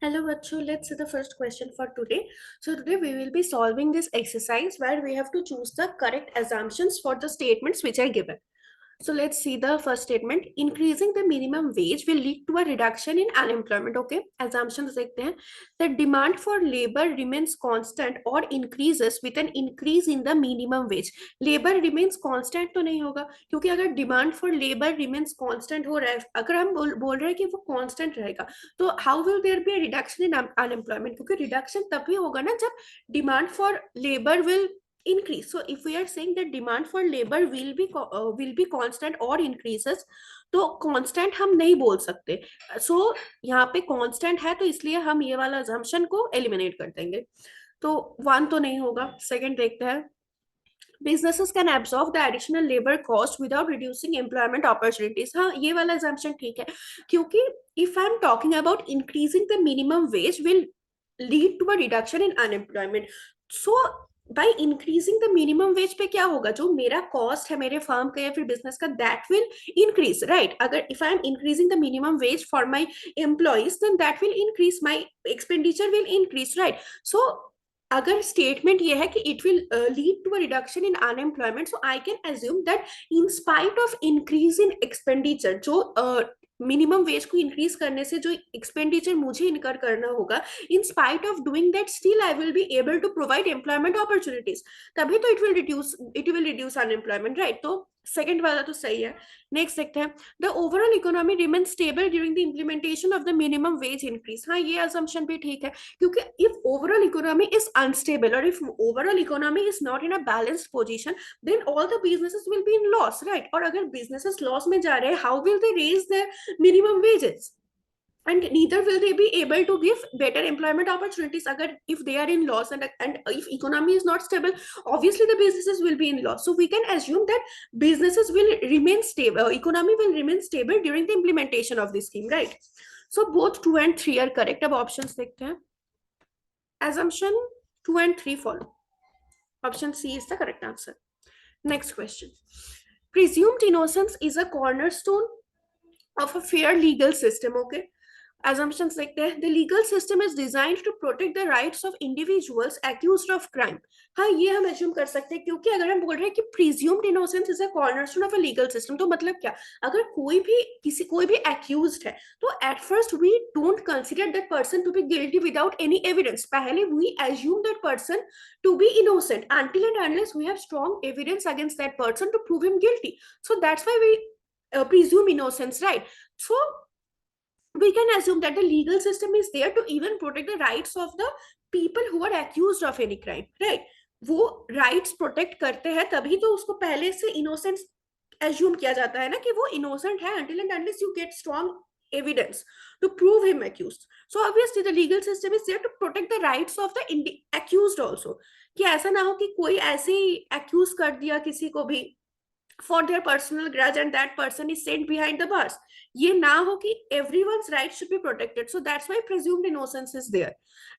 Hello, Vachu. Let's see the first question for today. So today we will be solving this exercise where we have to choose the correct assumptions for the statements which are given. So let's see the first statement. Increasing the minimum wage will lead to a reduction in unemployment. Okay, assumptions देखते हैं. The demand for labor remains constant or increases with an increase in the minimum wage. Labor remains constant तो नहीं होगा, क्योंकि अगर demand for labor remains constant हो रहा है, अगर हम बोल रहे हैं कि वो constant रहेगा, तो how will there be a reduction in unemployment? क्योंकि reduction तभी होगा ना जब demand for labor will increase. So if we are saying that demand for labor will be constant or increases, तो constant हम नहीं बोल सकते. So यहाँ पे constant है, तो इसलिए हम ये वाला assumption को eliminate कर देंगे. तो one तो नहीं होगा. Second देखते हैं. Businesses can absorb the additional labor cost without reducing employment opportunities. हाँ, ये वाला assumption ठीक है, क्योंकि if I'm talking about increasing the minimum wage will lead to a reduction in unemployment. So by increasing the minimum wage पे क्या होगा, जो मेरा cost है मेरे firm का या फिर business का, that will increase, right? अगर if I am increasing the minimum wage for my employees, then that will increase, my expenditure will increase, right? So अगर स्टेटमेंट ये है कि it will lead to a reduction in unemployment, so I can assume that in spite of increase in expenditure, जो minimum wage को increase करने से जो expenditure मुझे इनकर करना होगा, in spite of doing that still I will be able to provide employment opportunities. तभी तो it will reduce unemployment, right? तो सेकंड वाला तो सही है. नेक्स्ट देखते हैं. The overall economy remain stable during the implementation of the minimum wage increase. हाँ, ये असम्पशन भी ठीक है, क्योंकि if overall economy is unstable or if overall economy is not in a balanced position, then all the businesses will be in loss, right? और अगर businesses loss में जा रहे हैं, how will they raise their minimum wages? And neither will they be able to give better employment opportunities agar if they are in loss, and if economy is not stable, obviously the businesses will be in loss. So we can assume that businesses will remain stable, economy will remain stable during the implementation of this scheme, right? So both 2 and 3 are correct. अब options देखते हैं. Assumption 2 and 3 follow. Option C is the correct answer. Next question. Presumed innocence is a cornerstone of a fair legal system. Okay. Assumptions देखते हैं. The legal system is designed to protect the rights of individuals accused of crime. हाँ, ये हम assume कर सकते हैं, क्योंकि अगर हम बोल रहे हैं कि presumed innocence is a cornerstone of a legal system, तो मतलब क्या? अगर कोई भी accused है, तो at first we don't consider that person to be guilty without any evidence. पहले we assume that person to be innocent until and unless we have strong evidence against that person to prove him guilty. So that's why we presume innocence, right? So we can assume that the legal system is there to even protect the rights of the people who are accused of any crime, right? वो rights protect करते हैं, तभी तो उसको पहले से innocent assume किया जाता है ना, कि वो innocent है until and unless you get strong evidence to prove him accused. So obviously the legal system is there to protect the rights of the accused also, कि ऐसा ना हो कि कोई ऐसे ही accuse कर दिया किसी को भी for their personal grudge and that person is sent behind the bars. ये ना हो कि everyone's rights should be protected. So that's why presumed innocence is there,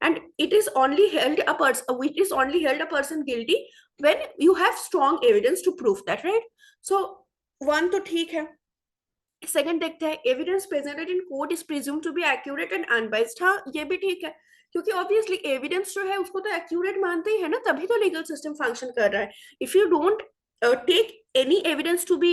and it is only held a person guilty when you have strong evidence to prove that, right? So one तो ठीक है. Second देखते हैं. Evidence presented in court is presumed to be accurate and unbiased. हाँ, ये भी ठीक है, क्योंकि ऑब्वियसली एविडेंस जो है उसको तो एक्यूरेट मानते ही है ना, तभी तो लीगल सिस्टम फंक्शन कर रहा है. If you don't take any evidence to be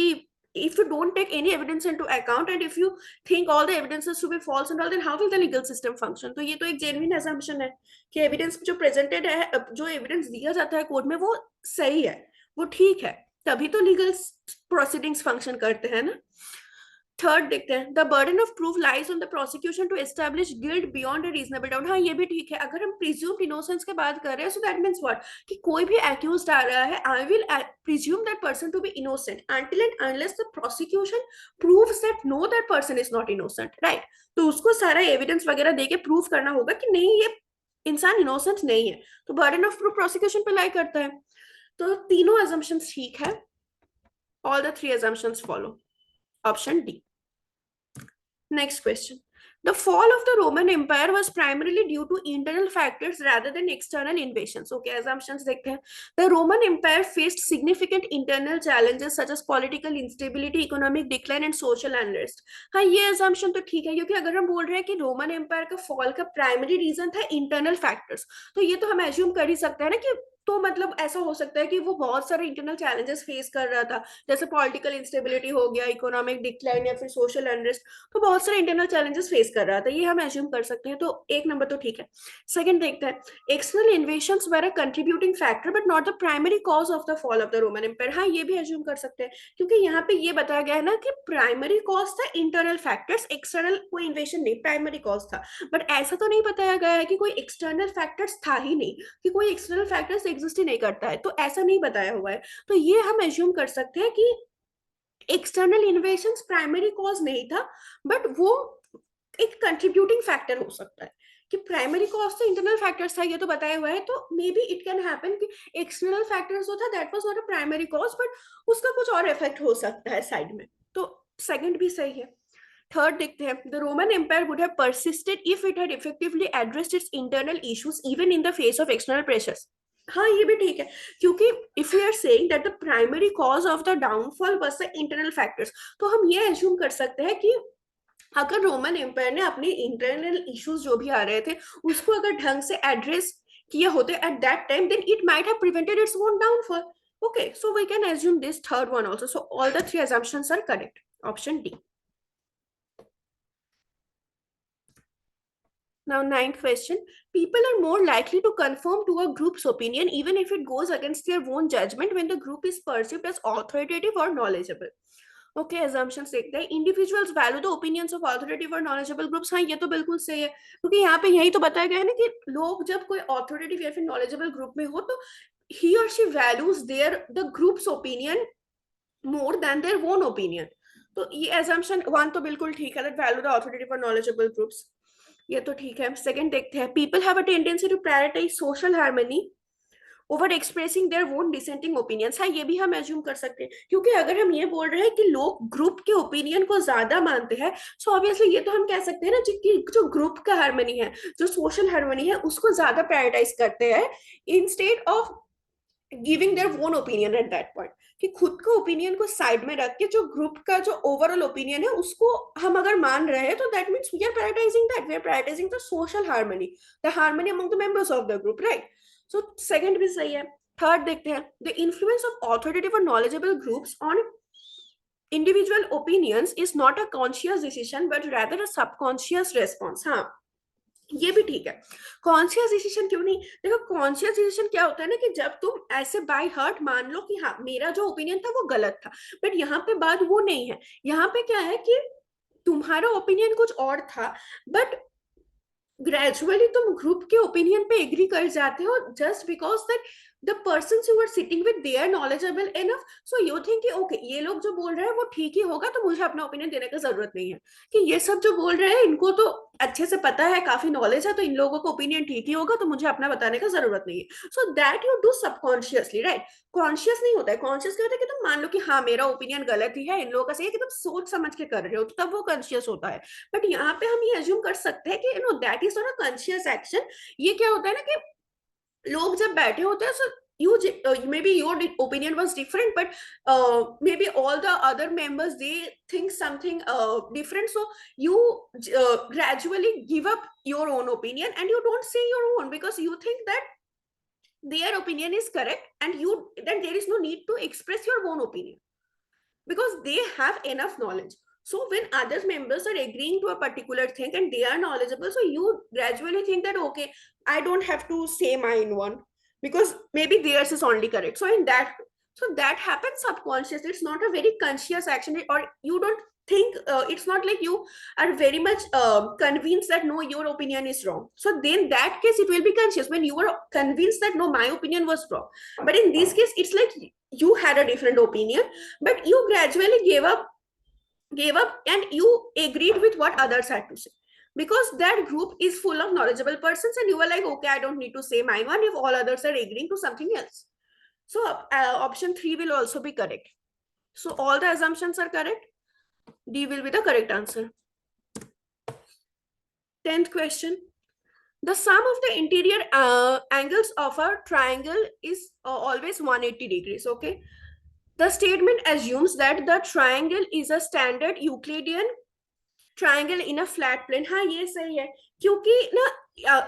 if you don't take any evidence into account and if you think all the evidences to be false and all, then how will the legal system function? तो ये तो एक genuine assumption है कि evidence जो presented है, जो evidence दिया जाता है कोर्ट में, वो सही है, वो ठीक है, तभी तो लीगल प्रोसीडिंग्स फंक्शन करते हैं ना. थर्ड देखते हैं. The burden of proof lies on the prosecution to establish guilt beyond a reasonable doubt. हाँ, ये भी ठीक है. अगर हम प्रिज्यूम्ड इनोसेंस की बात कर रहे हैं, सो दैट मींस व्हाट, कि कोई भी एक्यूज्ड आ रहा है, I will presume that person to be innocent until and unless the prosecution proves that no, that person is not innocent, right? तो उसको सारा एविडेंस वगैरह देके प्रूव करना होगा कि नहीं, ये इंसान इनोसेंट नहीं है, तो बर्डन ऑफ प्रूफ प्रोसिक्यूशन पे लाई करता है. तो तीनों assumptions ठीक है. All the three assumptions follow. Option D. Next question. The fall of the Roman Empire was primarily due to internal factors rather than external invasions. Okay, assumptions देखते हैं. The Roman Empire faced significant internal challenges such as political instability, economic decline, and social unrest. हाँ, ये assumption तो ठीक है, क्योंकि अगर हम बोल रहे हैं कि रोमन एम्पायर का फॉल का प्राइमरी रीजन था इंटरनल फैक्टर्स, तो ये तो हम एज्यूम कर ही सकते हैं ना कि तो मतलब ऐसा हो सकता है कि वो बहुत सारे इंटरनल चैलेंजेस फेस कर रहा था, जैसे पॉलिटिकल इंस्टेबिलिटी हो गया, इकोनॉमिक डिक्लाइन या फिर सोशल अनरेस्ट, तो बहुत सारे इंटरनल चैलेंजेस फेस कर रहा था, ये हम एज्यूम कर सकते हैं. तो एक नंबर तो ठीक है. सेकंड देखते हैं. External invasions were a contributing factor but not the primary cause of the fall of the Roman empire. हाँ, ये भी एज्यूम कर सकते हैं, क्योंकि यहाँ पे ये बताया गया है ना कि प्राइमरी कॉज था इंटरनल फैक्टर्स, एक्सटर्नल कोई इन्वेशन नहीं, प्राइमरी कॉज था. बट ऐसा तो नहीं बताया गया है कि कोई एक्सटर्नल फैक्टर्स था ही नहीं, कि कोई एक्सटर्नल फैक्टर्स एग्जिस्ट ही नहीं करता है, तो ऐसा नहीं बताया हुआ है. तो ये हम एज्यूम कर सकते हैं कि एक्सटर्नल इन्वेशंस प्राइमरी कॉज नहीं था, बट वो एक कंट्रीब्यूटिंग फैक्टर हो सकता है. कि प्राइमरी कॉज तो इंटरनल फैक्टर्स था, ये तो बताया हुआ है, तो may be it can happen कि एक्सटर्नल फैक्टर्स जो था that was not a primary cause, but उसका कुछ और इफेक्ट हो सकता है साइड में. तो सेकंड भी सही है. थर्ड देखते हैं. The Roman empire would have persisted if it had effectively addressed its internal issues even in the face of external pressures. हाँ, ये भी ठीक है, क्योंकि if we are saying that the primary cause of the downfall was the internal factors, तो हम ये assume कर सकते हैं कि अगर रोमन एम्पायर ने अपने इंटरनल इश्यूज जो भी आ रहे थे उसको अगर ढंग से एड्रेस किए होते at that time, then it might have prevented its own downfall. Okay, so we can assume this third one also. So all the three assumptions are correct. Option D. Now, ninth question. People are more likely to conform to a group's opinion even if it goes against their own judgment when the group is perceived as authoritative or knowledgeable. Okay, assumptions देखते हैं. Individuals value the opinions of authoritative और knowledgeable groups. हाँ, ये तो बिल्कुल सही है, क्योंकि यहाँ पे यही तो बताया गया है ना कि लोग जब कोई ऑथोरिटेटिव या फिर नॉलेजेबल ग्रुप में हो तो ही और she values their the groups opinion more than their own opinion. तो ये assumption वन तो बिल्कुल ठीक है, दैट वैल्यू द ऑथोरिटेटिव और नॉलेजेबल ग्रुप्स, ये तो ठीक है. सेकंड देखते हैं. People have a tendency to prioritise social harmony over expressing their own dissenting opinions. हाँ, ये भी हम एज्यूम कर सकते हैं, क्योंकि अगर हम ये बोल रहे हैं कि लोग ग्रुप के ओपिनियन को ज्यादा मानते हैं, सो ऑब्वियसली ये तो हम कह सकते हैं ना कि जो ग्रुप का हार्मनी है, जो सोशल हार्मनी है, उसको ज्यादा प्रायोरिटाइज करते हैं instead of giving their own opinion at that point. कि खुद का ओपिनियन को साइड में रख के जो ग्रुप का जो ओवरऑल ओपिनियन है उसको हम अगर मान रहे हैं, तो that means we are prioritising that, we are prioritising the social harmony, the harmony among the members of the group, right. So second भी सही है. थर्ड देखते हैं. द इन्फ्लुएंस ऑफ ऑथोरिटेटिव और knowledgeable groups on individual opinions is not a conscious decision but rather a subconscious response. हाँ, ये भी ठीक है. कॉन्शियस डिसीजन क्यों नहीं? देखो, कॉन्शियस डिसीजन क्या होता है ना कि जब तुम ऐसे बाय हार्ट मान लो कि हाँ, मेरा जो ओपिनियन था वो गलत था, बट यहाँ पे बात वो नहीं है. यहाँ पे क्या है कि तुम्हारा ओपिनियन कुछ और था, बट ग्रेजुअली तुम ग्रुप के ओपिनियन पे एग्री कर जाते हो just because that the person you are sitting with they are knowledgeable enough, so you think कि ओके, ये लोग जो बोल रहे हैं वो ठीक ही होगा, तो मुझे अपना ओपिनियन देने की जरूरत नहीं है. कि ये सब जो बोल रहे हैं इनको तो अच्छे से पता है, काफी नॉलेज है, तो इन लोगों का ओपिनियन ठीक ही होगा, तो मुझे अपना बताने का जरूरत नहीं है. So that you do subconsciously, right. Conscious नहीं होता है. कॉन्शियस क्या होता है कि तुम मान लो कि हाँ, मेरा ओपिनियन गलत ही है, इन लोगों का सही है, कि तुम सोच समझ के कर रहे हो, तो तब वो कॉन्शियस होता है. बट यहाँ पे हम ये एज्यूम कर सकते हैं कि no, that is not a conscious action. ये क्या होता है ना कि लोग जब बैठे होते हैं, सो you maybe your opinion was different, but maybe all the other members they think something different, so you gradually give up your own opinion and you don't say your own because you think that their opinion is correct, and you then there is no need to express your own opinion because they have enough knowledge. So when other members are agreeing to a particular thing and they are knowledgeable, so you gradually think that okay, I don't have to say mine one because maybe theirs is only correct. So in that, so that happens subconsciously. It's not a very conscious action, or you don't think, it's not like you are very much convinced that no, your opinion is wrong. So then that case it will be conscious when you are convinced that no, my opinion was wrong. But in this case it's like you had a different opinion, but you gradually gave up and you agreed with what others had to say because that group is full of knowledgeable persons, and you were like, okay, I don't need to say my one if all others are agreeing to something else. So option 3 will also be correct. So all the assumptions are correct. D will be the correct answer. 10th question. The sum of the interior angles of a triangle is always 180 degrees. Okay. The statement assumes that the triangle is a standard Euclidean triangle in a flat plane. हाँ ये सही है, क्योंकि ना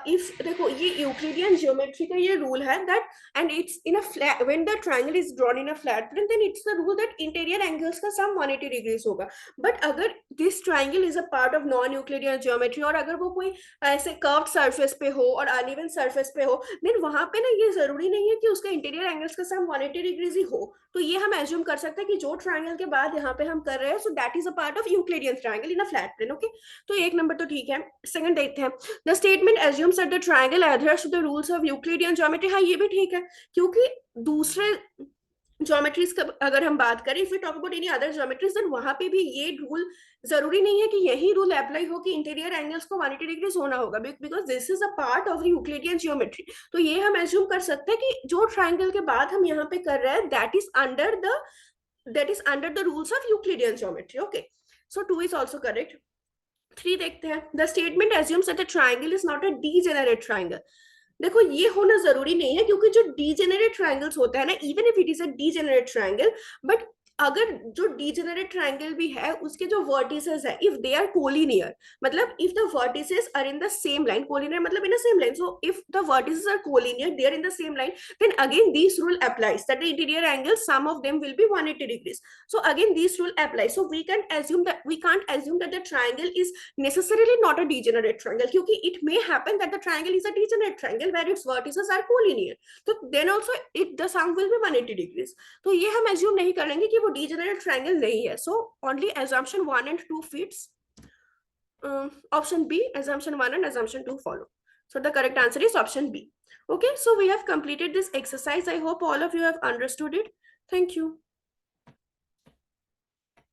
if देखो ये Euclidean geometry का ये रूल है that and it's in a flat when the triangle is drawn in a flat plane then it's the rule that interior angles का सम 180 डिग्रीज होगा. बट अगर this triangle is a part of non Euclidean geometry और अगर वो कोई ऐसे curved surface पे हो और अनइवन सरफेस पे हो देन वहां पे ना ये जरूरी नहीं है कि उसका इंटीरियर एंगल्स का सम 180 डिग्रीज ही हो. तो ये हम एज्यूम कर सकते हैं कि जो ट्रायंगल के बाद यहाँ पे हम कर रहे हैं so that is a part of Euclidean triangle in a flat plane. Okay, तो एक नंबर तो ठीक है. सेकंड देखते हैं. The statement assumes that the triangle adheres to the rules of Euclidean geometry. हाँ ये भी ठीक है, क्योंकि दूसरे ज्योमेट्रीज का अगर हम बात करें if we talk about any other geometries then वहां पे भी ये रूल जरूरी नहीं है कि यही रूल अप्लाई हो कि इंटीरियर एंगल्स को 180 डिग्रीज होना होगा because this is a part of Euclidean geometry. तो ये हम एज्यूम कर सकते हैं कि जो ट्राइंगल के बाद हम यहाँ पे कर रहे हैं that is under the rules of Euclidean geometry. Okay, so 2 is also correct. 3 देखते हैं. The statement assumes that the triangle is not a degenerate triangle. देखो ये होना जरूरी नहीं है, क्योंकि जो डीजेनरेट ट्रायंगल्स होता है ना even if it is a degenerate triangle but अगर जो डीजेनरेट ट्रायंगल भी है उसके जो वर्टिसेस है इफ दे आर कोलिनियर, मतलब if the vertices are in the same line, collinear मतलब in the same line, so if the vertices are collinear they are in the same line then again this rule applies that the interior angle sum of them will be 180 degrees. So again this rule applies, so we can't assume that the triangle is necessarily not a degenerate triangle, क्योंकि it may happen that the triangle is a degenerate triangle where its vertices are collinear, so then also the sum will be 180 degrees. तो ये हम assume नहीं करेंगे कि वो degenerate triangle नहीं है. So only assumption 1 and 2 fits. Option B, assumption 1 and assumption 2 follow. So the correct answer is option B. Okay, so we have completed this exercise. I hope all of you have understood it. Thank you.